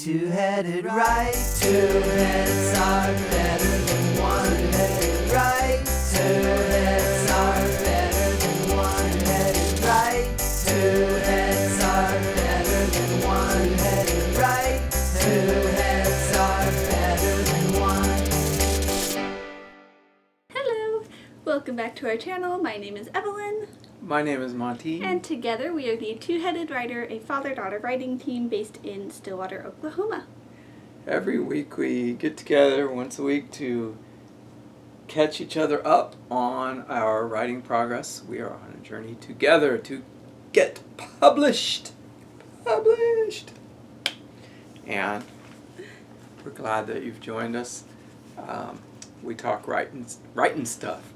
Two-headed right, two heads are better than one-headed right. Two heads are better than one-headed right. Two heads are better than one-headed right. Two heads are better than one. Hello! Welcome back to our channel. My name is Evalyn. My name is Monty. And together we are the Two-Headed Writer, a father-daughter writing team based in Stillwater, Oklahoma. Every week we get together once a week to catch each other up on our writing progress. We are on a journey together to get published. And we're glad that you've joined us. We talk writing stuff.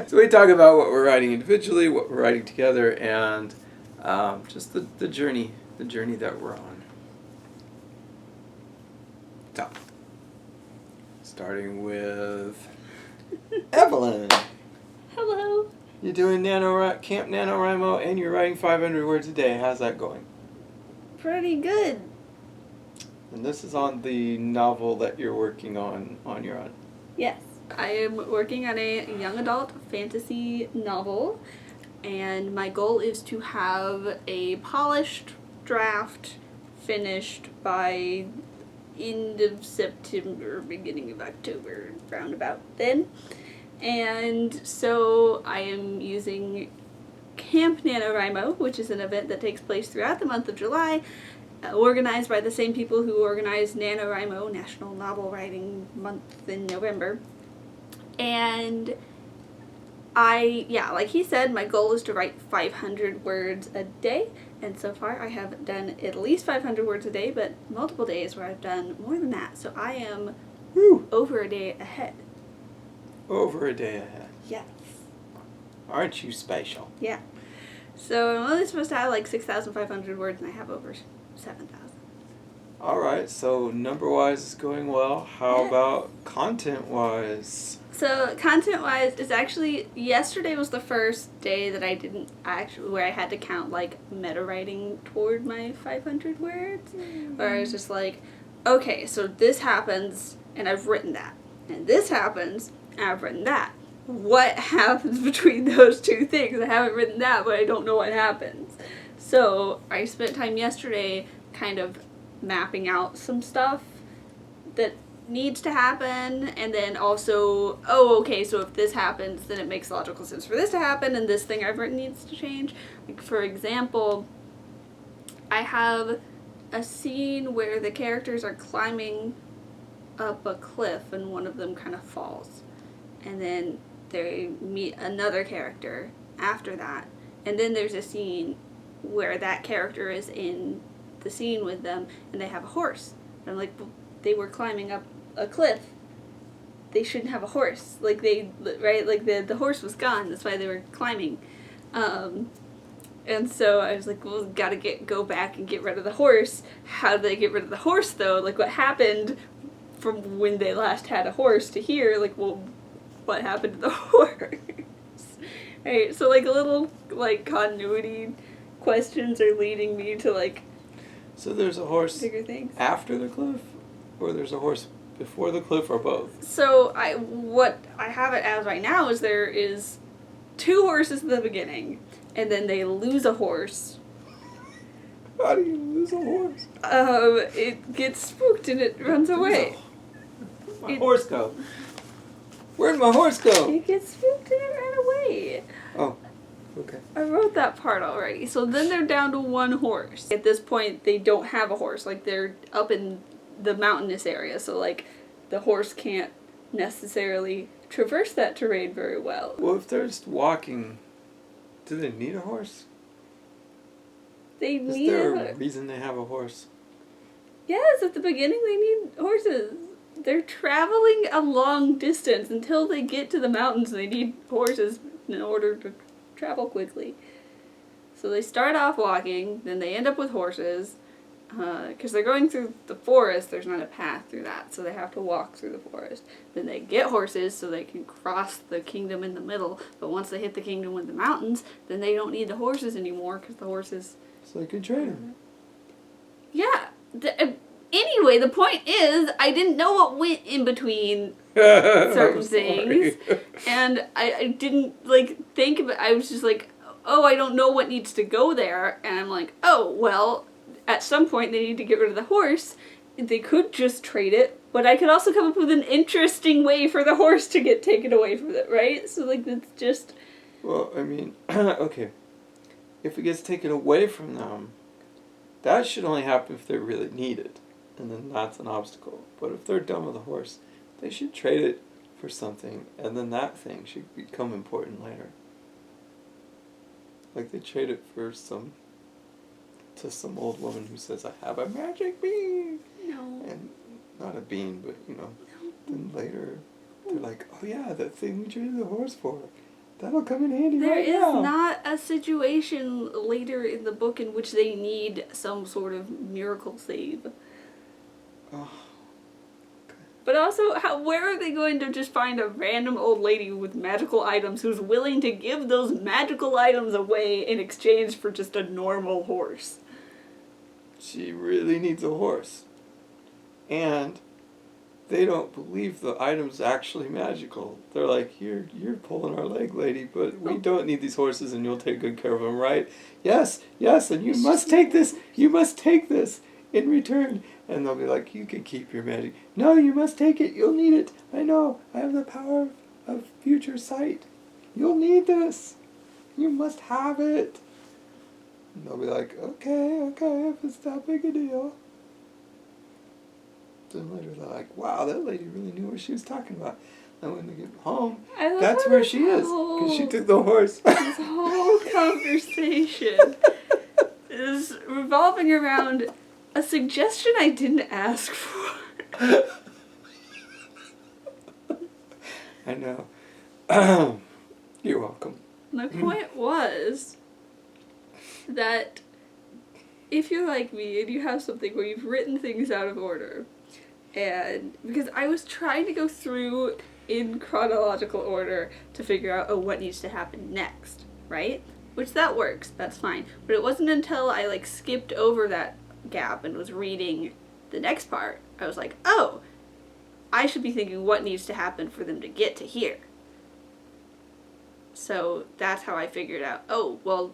So we talk about what we're writing individually, what we're writing together, and just the journey that we're on. So, starting with Evalyn. Hello! You're doing Camp NaNoWriMo and you're writing 500 words a day. How's that going? Pretty good. And this is on the novel that you're working on your own. Yes. I am working on a young adult fantasy novel, and my goal is to have a polished draft finished by end of September, beginning of October, roundabout then. And so I am using Camp NaNoWriMo, which is an event that takes place throughout the month of July, organized by the same people who organized NaNoWriMo, National Novel Writing Month, in November. And like he said, my goal is to write 500 words a day, and so far I have done at least 500 words a day, but multiple days where I've done more than that, so I am over a day ahead. Over a day ahead. Yes. Aren't you special? Yeah. So I'm only supposed to have like 6,500 words, and I have over 7,000. Alright, so number-wise is going well. How about content-wise? So content-wise, is actually, yesterday was the first day that where I had to count like meta writing toward my 500 words. Where I was just like, okay, so this happens, and I've written that. And this happens, and I've written that. What happens between those two things? I haven't written that, but I don't know what happens. So I spent time yesterday kind of mapping out some stuff that needs to happen, and then also, okay, so if this happens, then it makes logical sense for this to happen, and this thing I've written needs to change. Like, for example, I have a scene where the characters are climbing up a cliff, and one of them kind of falls. And then they meet another character after that. And then there's a scene where that character is in the scene with them, and they have a horse. And I'm like, well, they were climbing up a cliff. They shouldn't have a horse. Like, right? Like, the horse was gone. That's why they were climbing. And so I was like, well, gotta go back and get rid of the horse. How did they get rid of the horse, though? Like, what happened from when they last had a horse to here? Like, well, what happened to the horse? Right? So, like, a little, like, continuity questions are leading me to, like, so there's a horse bigger things. After the cliff? Or there's a horse before the cliff, or both? So what I have it as right now is there is 2 horses at the beginning, and then they lose a horse. How do you lose a horse? It gets spooked and it runs away. Where'd my horse go? Where'd my horse go? It gets spooked and it ran away. Oh, okay. I wrote that part already. So then they're down to 1 horse. At this point, they don't have a horse. Like, they're up in the mountainous area, so like the horse can't necessarily traverse that terrain very well. Well, if they're just walking, do they need a horse? Is there a reason they have a horse? Yes, at the beginning they need horses. They're traveling a long distance. Until they get to the mountains, they need horses in order to travel quickly. So they start off walking, then they end up with horses. Because they're going through the forest, there's not a path through that, so they have to walk through the forest. Then they get horses so they can cross the kingdom in the middle, but once they hit the kingdom with the mountains, then they don't need the horses anymore, because the horses... So they can train them. Yeah, Anyway, the point is, I didn't know what went in between certain things, and I didn't, like, think of it. I was just like, oh, I don't know what needs to go there, and I'm like, oh, well, at some point they need to get rid of the horse. They could just trade it, but I could also come up with an interesting way for the horse to get taken away from it, right? So, like, that's just... Well, I mean, okay. If it gets taken away from them, that should only happen if they really need it. And then that's an obstacle. But if they're done with a horse, they should trade it for something, and then that thing should become important later. Like they trade it for some old woman who says, I have a magic bean! No. And not a bean, but, then later they're like, oh yeah, that thing we traded the horse for. That'll come in handy There right is now. not a situation later in the book in which they need some sort of miracle save. Oh. But also, where are they going to just find a random old lady with magical items who's willing to give those magical items away in exchange for just a normal horse? She really needs a horse. And they don't believe the item's actually magical. They're like, you're pulling our leg, lady, but we don't need these horses and you'll take good care of them, right? Yes, and you must take this in return. And they'll be like, you can keep your magic. No, you must take it, you'll need it. I know, I have the power of future sight. You'll need this. You must have it. And they'll be like, okay, if it's that big a deal. Then later they're like, wow, that lady really knew what she was talking about. And when they get home, that's where she is. Because she took the horse. This whole conversation is revolving around a suggestion I didn't ask for. I know. You're welcome. My point was that if you're like me and you have something where you've written things out of order, and because I was trying to go through in chronological order to figure out, what needs to happen next, right? Which that works, that's fine. But it wasn't until I skipped over that gap and was reading the next part, I was like, oh, I should be thinking what needs to happen for them to get to here. So that's how I figured out, oh, well,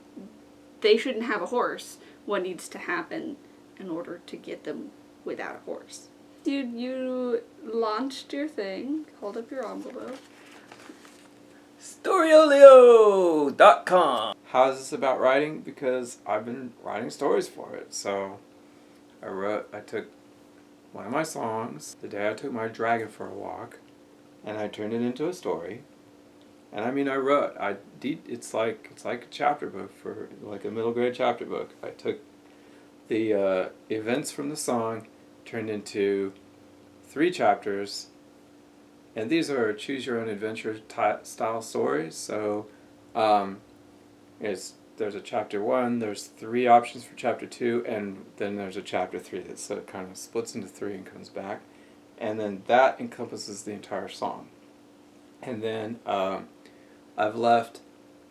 they shouldn't have a horse. What needs to happen in order to get them without a horse? Dude, you launched your thing. Hold up your envelope. Storyleocom. How's this about writing? Because I've been writing stories for it. So I took one of my songs the day I took my dragon for a walk, and I turned it into a story. And I mean, it's like a chapter book, for like a middle grade chapter book. I took the events from the song, turned into 3 chapters, and these are choose your own adventure style stories. So there's a chapter 1, there's 3 options for chapter 2, and then there's a chapter 3 that so it kind of splits into 3 and comes back, and then that encompasses the entire song. And then I've left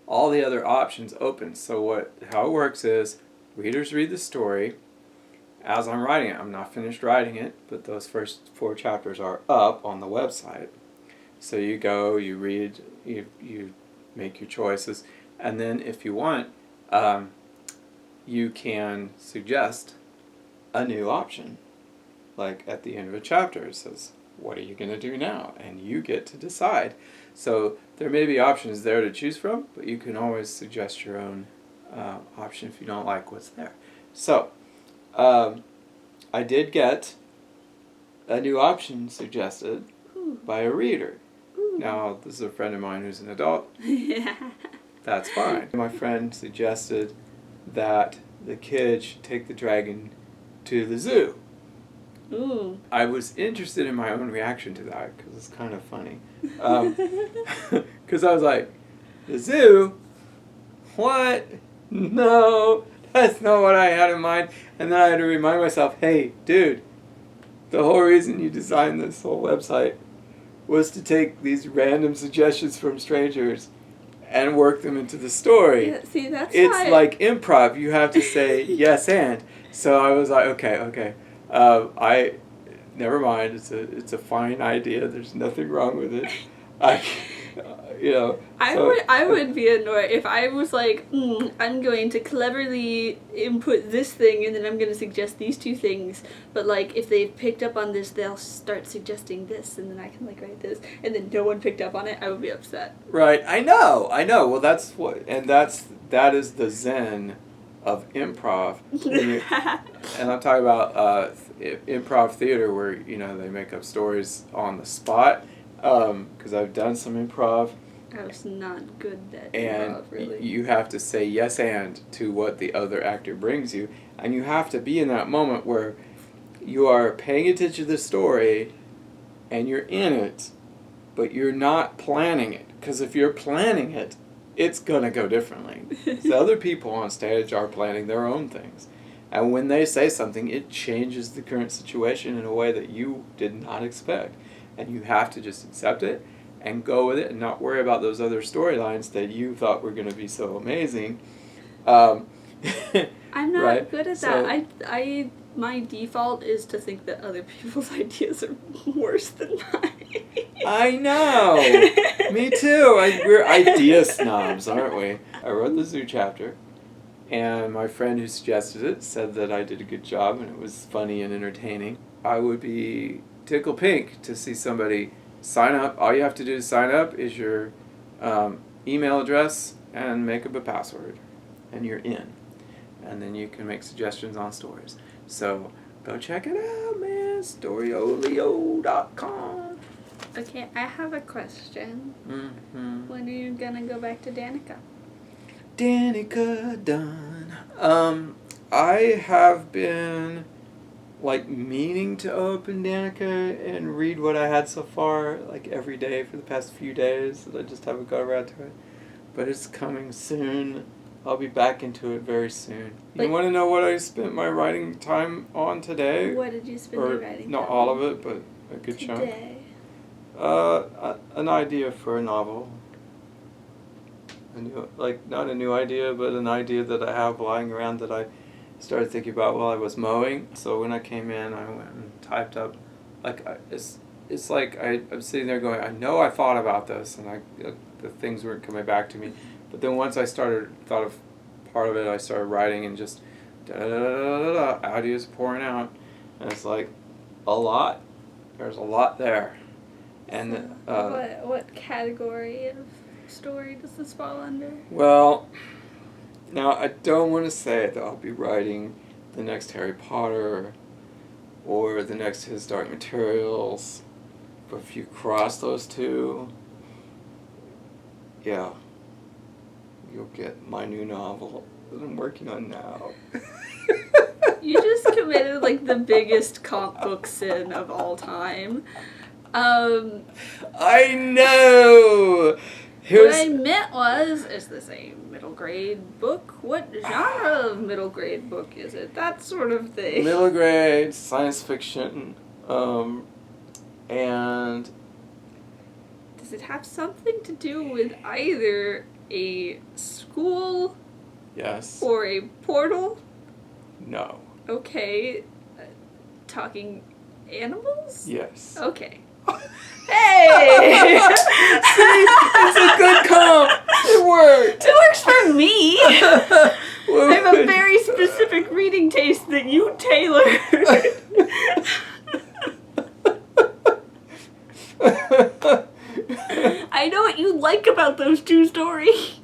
all the other options open. So how it works is readers read the story as I'm writing it. I'm not finished writing it, but those first 4 chapters are up on the website. So you go, you read, you make your choices, and then if you want, you can suggest a new option. Like at the end of a chapter it says, what are you going to do now? And you get to decide. So there may be options there to choose from, but you can always suggest your own option if you don't like what's there. So I did get a new option suggested by a reader. Now, this is a friend of mine who's an adult. Yeah. That's fine. My friend suggested that the kid should take the dragon to the zoo. Ooh. I was interested in my own reaction to that because it's kind of funny. Because I was like, the zoo? What? No, that's not what I had in mind. And then I had to remind myself, hey, dude, the whole reason you designed this whole website was to take these random suggestions from strangers and work them into the story. Yeah, see, that's it's like improv. You have to say yes and. So I was like, okay. Never mind. It's a fine idea. There's nothing wrong with it. I would be annoyed if I was like, I'm going to cleverly input this thing and then I'm going to suggest these two things. But like, if they've picked up on this, they'll start suggesting this, and then I can like write this, and then no one picked up on it. I would be upset. Right. I know. Well, that is the zen of improv. And I'm talking about improv theater, where they make up stories on the spot. Because I've done some improv. I was not good at and improv, really. You have to say yes and to what the other actor brings you, and you have to be in that moment where you are paying attention to the story and you're in it, but you're not planning it, because if you're planning it, it's gonna go differently. The other people on stage are planning their own things, and when they say something, it changes the current situation in a way that you did not expect, and you have to just accept it and go with it and not worry about those other storylines that you thought were going to be so amazing. I'm not right? good at that. My default is to think that other people's ideas are worse than mine. I know. Me too. We're idea snobs, aren't we? I wrote the zoo chapter, and my friend who suggested it said that I did a good job and it was funny and entertaining. I would be tickle pink to see somebody sign up. All you have to do to sign up is your email address and make up a password, and you're in. And then you can make suggestions on stories. So go check it out, man. Storyleocom. Okay, I have a question. Mm-hmm. When are you gonna go back to Danica? Danica done. I have been meaning to open Danica and read what I had so far, every day for the past few days, and I just haven't got around to it. But it's coming soon. I'll be back into it very soon. You want to know what I spent my writing time on today? What did you spend your writing not time all on? of it, but a good chunk. Today. An idea for a novel. Not a new idea, but an idea that I have lying around that I started thinking about while I was mowing. So when I came in, I went and typed up, it's like I'm sitting there going, I know I thought about this, and the things weren't coming back to me. But then once I thought of part of it, I started writing and just ideas pouring out, and it's like a lot. There's a lot there, and what category of story does this fall under? Well, now I don't want to say that I'll be writing the next Harry Potter or the next His Dark Materials, but if you cross those two, yeah, you'll get my new novel that I'm working on now. You just committed the biggest comic book sin of all time. I know! What I meant is this a middle grade book? What genre of middle grade book is it? That sort of thing. Middle grade, science fiction, and... Does it have something to do with either a school? Yes. Or a portal? No. Okay. Talking animals? Yes. Okay. Hey! See, it's a good comp. It worked. It works for me. I have a very specific reading taste that you tailored. I know what you like about those two stories.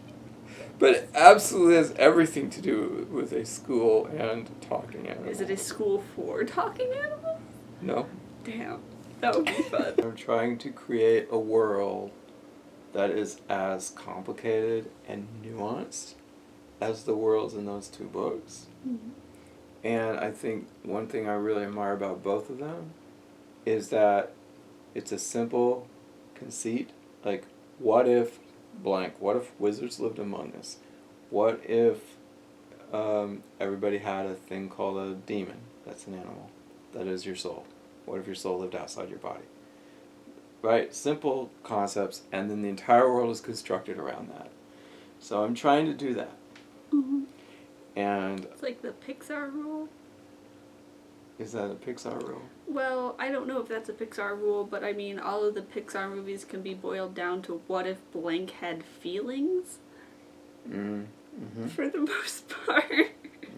But it absolutely has everything to do with a school and talking animals. Is it a school for talking animals? No. Damn. That would be fun. I'm trying to create a world that is as complicated and nuanced as the worlds in those two books. Mm-hmm. And I think one thing I really admire about both of them is that it's a simple conceit. What if blank? What if wizards lived among us? What if everybody had a thing called a demon? That's an animal. That is your soul. What if your soul lived outside your body? Right? Simple concepts, and then the entire world is constructed around that. So I'm trying to do that. Mm-hmm. And it's like the Pixar rule. Is that a Pixar rule? Well, I don't know if that's a Pixar rule, but I mean, all of the Pixar movies can be boiled down to what if blank had feelings? Mm-hmm. For the most part.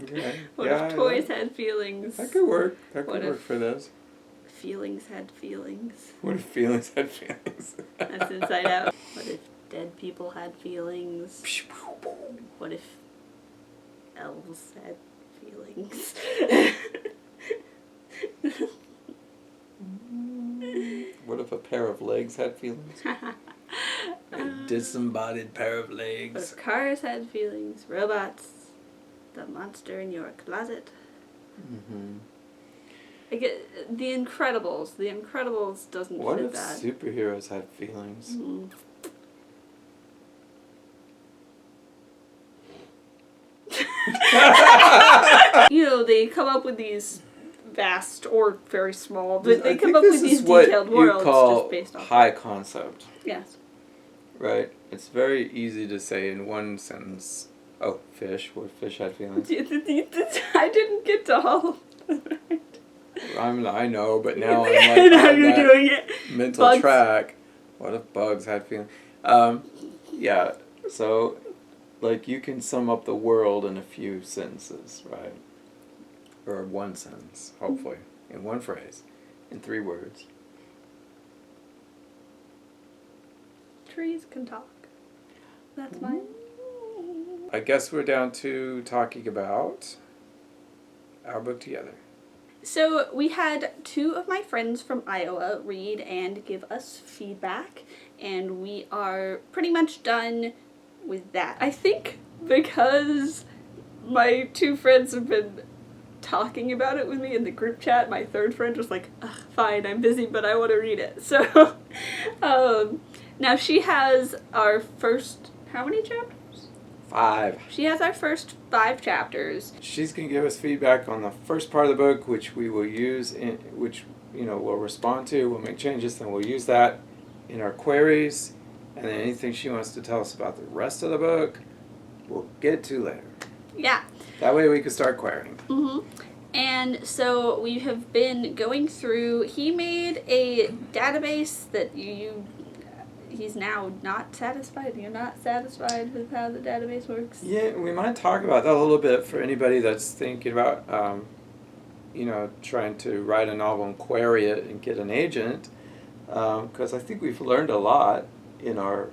Okay. What if toys had feelings? That could work. That What could work if- for this. Feelings had feelings. What if feelings had feelings? That's Inside Out. What if dead people had feelings? What if elves had feelings? What if a pair of legs had feelings? A disembodied pair of What legs. if cars had feelings? Robots. The monster in your closet. Mm-hmm. I get The Incredibles. The Incredibles doesn't What fit if that. superheroes had feelings? Mm. You know, they come up with these vast or very small, but they come up with these detailed worlds just based off. High concept, Yes. right? It's very easy to say in one sentence. Oh, fish. What if fish had feelings? I didn't get to all of that. I know, but now I'm Now like on you're that doing it. mental Bugs. track. What if bugs had feelings? Yeah. So, like, you can sum up the world in a few sentences, right? Or one sentence, hopefully, in one phrase, in 3 words. Trees can talk. That's mine. I guess we're down to talking about our book together. So we had 2 of my friends from Iowa read and give us feedback, and we are pretty much done with that. I think because my 2 friends have been talking about it with me in the group chat, my 3rd friend was like, ugh, fine, I'm busy, but I want to read it. So now she has our first, how many chapters? 5. She has our first 5 chapters. She's going to give us feedback on the first part of the book, which we will use, which, we'll respond to, we'll make changes, then we'll use that in our queries, and then anything she wants to tell us about the rest of the book, we'll get to later. Yeah. That way we can start querying. Mm-hmm. And so we have been going through, he made a database that he's now not satisfied. You're not satisfied with how the database works? Yeah, we might talk about that a little bit for anybody that's thinking about, trying to write a novel and query it and get an agent, because I think we've learned a lot in our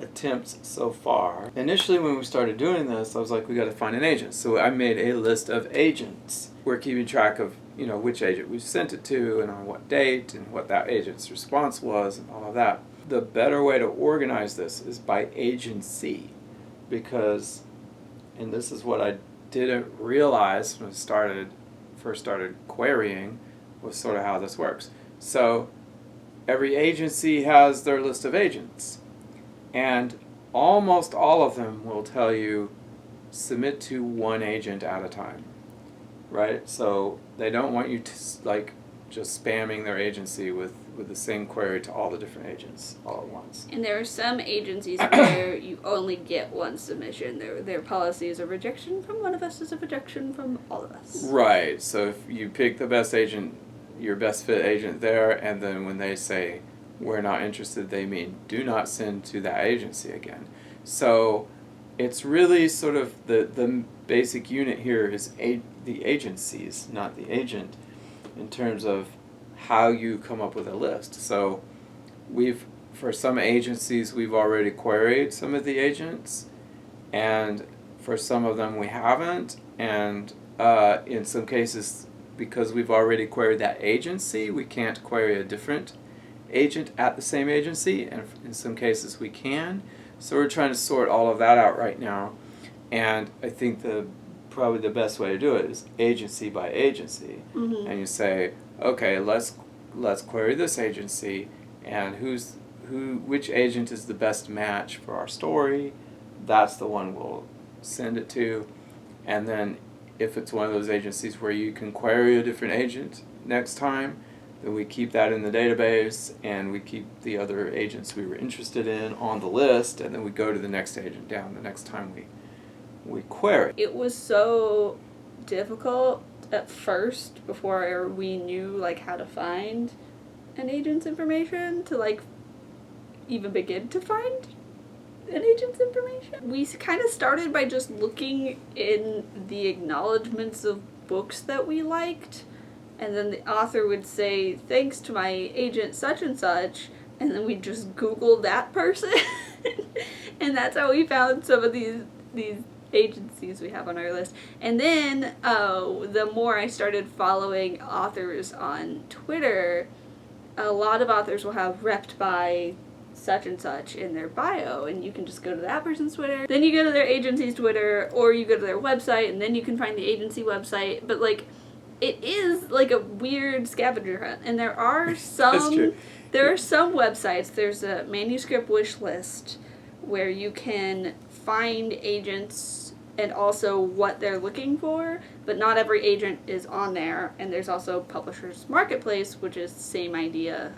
attempts so far. Initially, when we started doing this, I was like, we got to find an agent. So I made a list of agents. We're keeping track of, which agent we sent it to and on what date and what that agent's response was and all of that. The better way to organize this is by agency, because, and this is what I didn't realize when I first started querying, was sort of how this works. So every agency has their list of agents, and almost all of them will tell you submit to one agent at a time, right? So they don't want you to just spamming their agency with the same query to all the different agents all at once. And there are some agencies where you only get one submission. Their policy is a rejection from one of us is a rejection from all of us. Right. So if you pick the best agent, your best fit agent there, and then when they say we're not interested, they mean do not send to that agency again. So it's really sort of the basic unit here is the agencies, not the agent, in terms of how you come up with a list. So for some agencies, we've already queried some of the agents, and for some of them we haven't, and in some cases, because we've already queried that agency, we can't query a different agent at the same agency, and in some cases we can. So we're trying to sort all of that out right now, and I think probably the best way to do it is agency by agency. Mm-hmm. And you say, okay, let's query this agency, and which agent is the best match for our story. That's the one we'll send it to. And then if it's one of those agencies where you can query a different agent next time, then we keep that in the database, and we keep the other agents we were interested in on the list, and then we go to the next agent down the next time we query. It was so difficult at first before we knew, like, how to find an agent's information to, like, even begin to find an agent's information. We kind of started by just looking in the acknowledgments of books that we liked, and then the author would say, thanks to my agent such and such, and then we just Google that person. And that's how we found some of these agencies we have on our list. And then the more I started following authors on Twitter, a lot of authors will have repped by such and such in their bio, and you can just go to that person's Twitter, then you go to their agency's Twitter, or you go to their website, and then you can find the agency website. But, like, it is like a weird scavenger hunt, and there are some That's true. there are some websites. There's a manuscript wish list where you can find agents and also what they're looking for, but not every agent is on there. And there's also Publishers Marketplace, which is the same idea.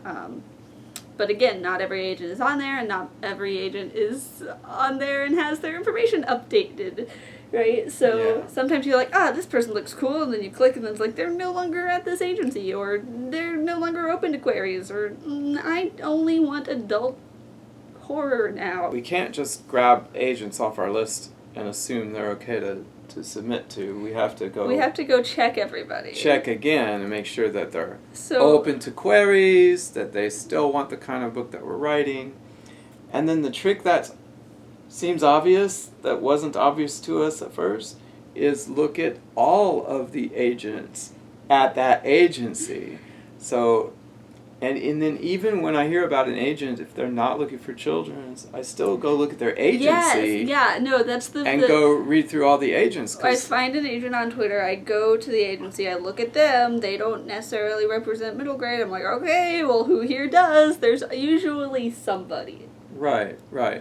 But again, not every agent is on there, and not every agent is on there and has their information updated, right? So Yeah. sometimes you're like, this person looks cool, and then you click, and then it's like, they're no longer at this agency, or they're no longer open to queries, or I only want adult horror now. We can't just grab agents off our list and assume they're okay to submit to. We have to go check everybody. check again and make sure that they're So open to queries, that they still want the kind of book that we're writing. And then the trick that seems obvious, that wasn't obvious to us at first, is look at all of the agents at that agency. So, and then even when I hear about an agent, if they're not looking for children's, I still go look at their agency. Yes, yeah, no, that's And go read through all the agents. I find an agent on Twitter, I go to the agency, I look at them, they don't necessarily represent middle grade, I'm like, okay, well, who here does? There's usually somebody. Right.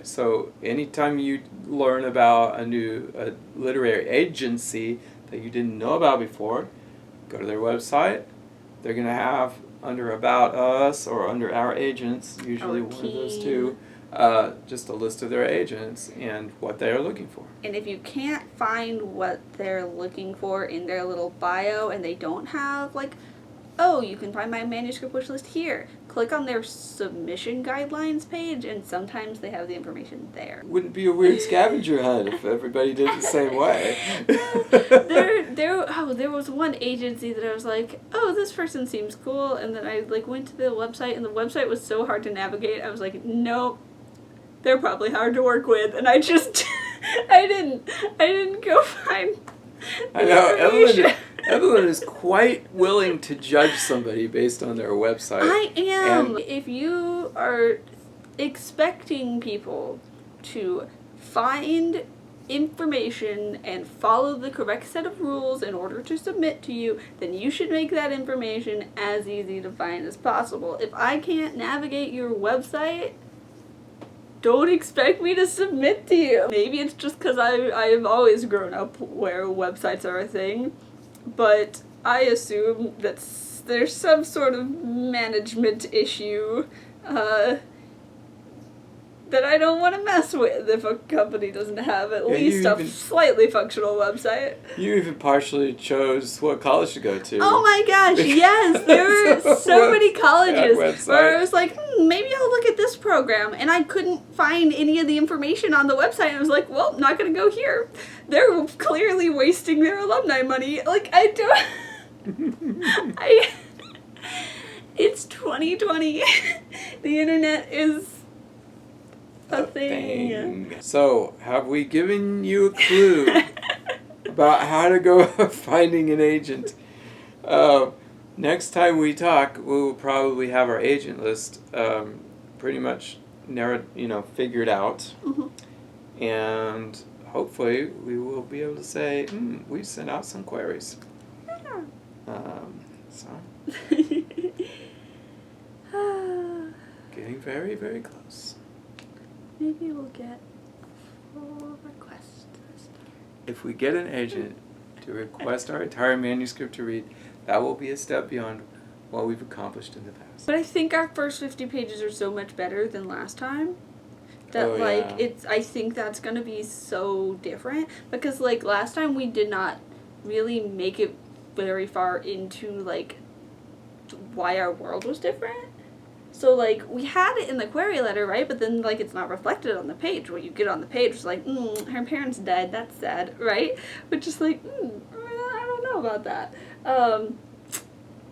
So anytime you learn about a literary agency that you didn't know about before, go to their website. They're going to have under About Us or under Our Agents, usually one of those two, just a list of their agents and what they are looking for. And if you can't find what they're looking for in their little bio, and they don't have, like, you can find my manuscript wish list here, click on their submission guidelines page, and sometimes they have the information there. Wouldn't be a weird scavenger hunt if everybody did the same way. There was one agency that I was like, this person seems cool, and then I went to the website, and the website was so hard to navigate. I was like, nope, they're probably hard to work with, and I just I didn't go find I know, Evalyn is quite willing to judge somebody based on their website. I am. And if you are expecting people to find information and follow the correct set of rules in order to submit to you, then you should make that information as easy to find as possible. If I can't navigate your website, don't expect me to submit to you. Maybe it's just because I have always grown up where websites are a thing, but I assume that there's some sort of management issue that I don't want to mess with if a company doesn't have at least a slightly functional website. You even partially chose what college to go to. Oh my gosh, yes! There were so many colleges where I was like, maybe I'll look at this program, and I couldn't find any of the information on the website, and I was like, well, I'm not going to go here. They're clearly wasting their alumni money. Like, I don't... It's 2020. The internet is a thing. So, have we given you a clue about how to go finding an agent? Next time we talk, we will probably have our agent list pretty much narrowed, figured out. Mm-hmm. And hopefully we will be able to say, we sent out some queries. Yeah. So, getting very, very close. Maybe we'll get a full request this time. If we get an agent to request our entire manuscript to read, that will be a step beyond what we've accomplished in the past. But I think our first 50 pages are so much better than last time that I think that's going to be so different, because last time we did not really make it very far into, like, why our world was different. So, like, we had it in the query letter, right? But then, like, it's not reflected on the page. What you get on the page is like, her parents died, that's sad, right? Which is like, I don't know about that.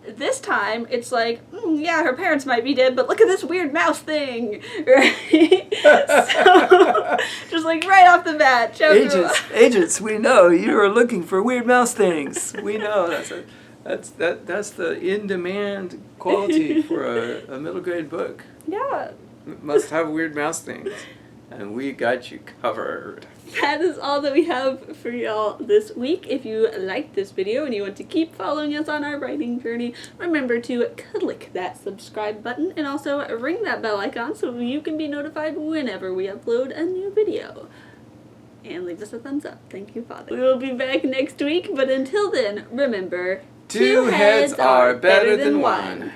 This time, it's like, yeah, her parents might be dead, but look at this weird mouse thing, right? So, just like right off the bat, Agents, we know you are looking for weird mouse things. We know that's the in-demand quality for a middle grade book. Yeah. It must have weird mouse things, and we got you covered. That is all that we have for y'all this week. If you liked this video and you want to keep following us on our writing journey, remember to click that subscribe button and also ring that bell icon so you can be notified whenever we upload a new video. And leave us a thumbs up. Thank you, Father. We will be back next week, but until then, remember, 2 heads are better than 1.